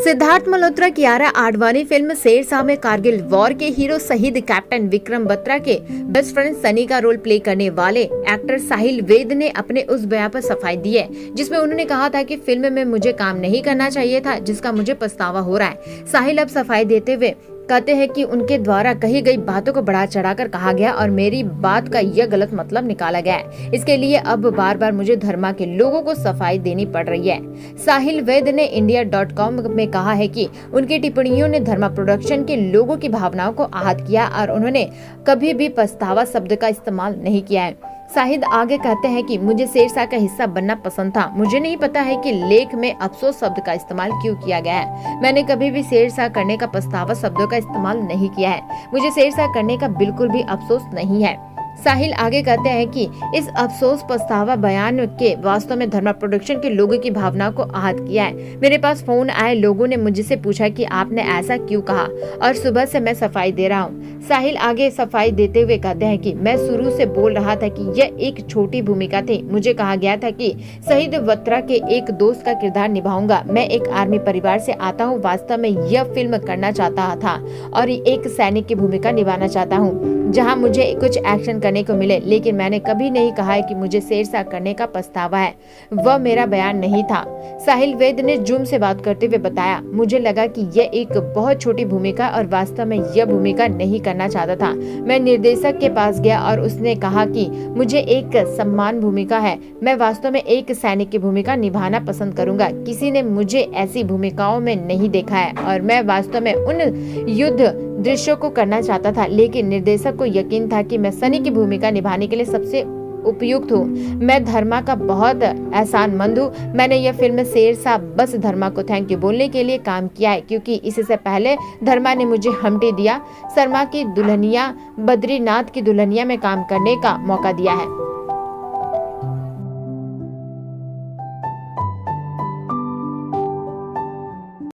Siddharth Malhotra Kiara Advani film Sher Shah में Kargil war के hero शहीद कैप्टन विक्रम बत्रा के बेस्ट फ्रेंड सनी का रोल प्ले करने वाले एक्टर साहिल वैद ने अपने उस बयान पर सफाई दी है जिसमें उन्होंने कहा था कि फिल्म में मुझे काम नहीं करना चाहिए था, जिसका मुझे पछतावा हो रहा है। साहिल अब सफाई देते हुए कहते हैं कि उनके द्वारा कही गई बातों को बढ़ा चढ़ाकर कहा गया और मेरी बात का यह गलत मतलब निकाला गया है। इसके लिए अब बार बार मुझे धर्मा के लोगों को सफाई देनी पड़ रही है। साहिल वैद ने India.com में कहा है कि उनकी टिप्पणियों ने धर्मा प्रोडक्शन के लोगों की भावनाओं को आहत किया और उन्होंने कभी भी पछतावा शब्द का इस्तेमाल नहीं किया है। शाहिद आगे कहते हैं कि मुझे शेरशाह का हिस्सा बनना पसंद था। मुझे नहीं पता है कि लेख में अफसोस शब्द का इस्तेमाल क्यों किया गया है। मैंने कभी भी शेरशाह करने का पछतावा शब्दों का इस्तेमाल नहीं किया है। मुझे शेरशाह करने का बिल्कुल भी अफसोस नहीं है। साहिल आगे कहते हैं कि इस अफसोस पछतावा बयान के वास्तव में धर्मा प्रोडक्शन के लोगों की भावनाओं को आहत किया है। मेरे पास फोन आए, लोगों ने मुझसे पूछा कि आपने ऐसा क्यों कहा और सुबह से मैं सफाई दे रहा हूँ। साहिल आगे सफाई देते हुए कहते हैं कि मैं शुरू से बोल रहा था कि यह एक छोटी भूमिका थी। मुझे कहा गया था कि शहीद बत्रा के एक दोस्त का किरदार निभाऊंगा। मैं एक आर्मी परिवार से आता हूँ। वास्तव में यह फिल्म करना चाहता था और एक सैनिक की भूमिका निभाना चाहता हूँ जहाँ मुझे कुछ एक्शन करने को मिले, लेकिन मैंने कभी नहीं कहा है कि मुझे शेरशाह करने का पछतावा है। वह मेरा बयान नहीं था। साहिल वैद ने जूम से बात करते हुए बताया, मुझे लगा कि यह एक बहुत छोटी भूमिका और वास्तव में यह भूमिका नहीं करना चाहता था। मैं निर्देशक के पास गया और उसने कहा कि मुझे एक सम्मान भूमिका है। मैं वास्तव में एक सैनिक की भूमिका निभाना पसंद करूंगा। किसी ने मुझे ऐसी भूमिकाओं में नहीं देखा है और मैं वास्तव में उन युद्ध दृश्यों को करना चाहता था, लेकिन निर्देशक को यकीन था कि मैं सनी की भूमिका निभाने के लिए सबसे उपयुक्त हूँ। मैं धर्मा का बहुत एहसानमंद हूँ। मैंने यह फिल्म शेरशाह बस धर्मा को थैंक यू बोलने के लिए काम किया है, क्योंकि इससे पहले धर्मा ने मुझे हमटी दिया, शर्मा की दुल्हनिया, बद्रीनाथ की दुल्हनिया में काम करने का मौका दिया है।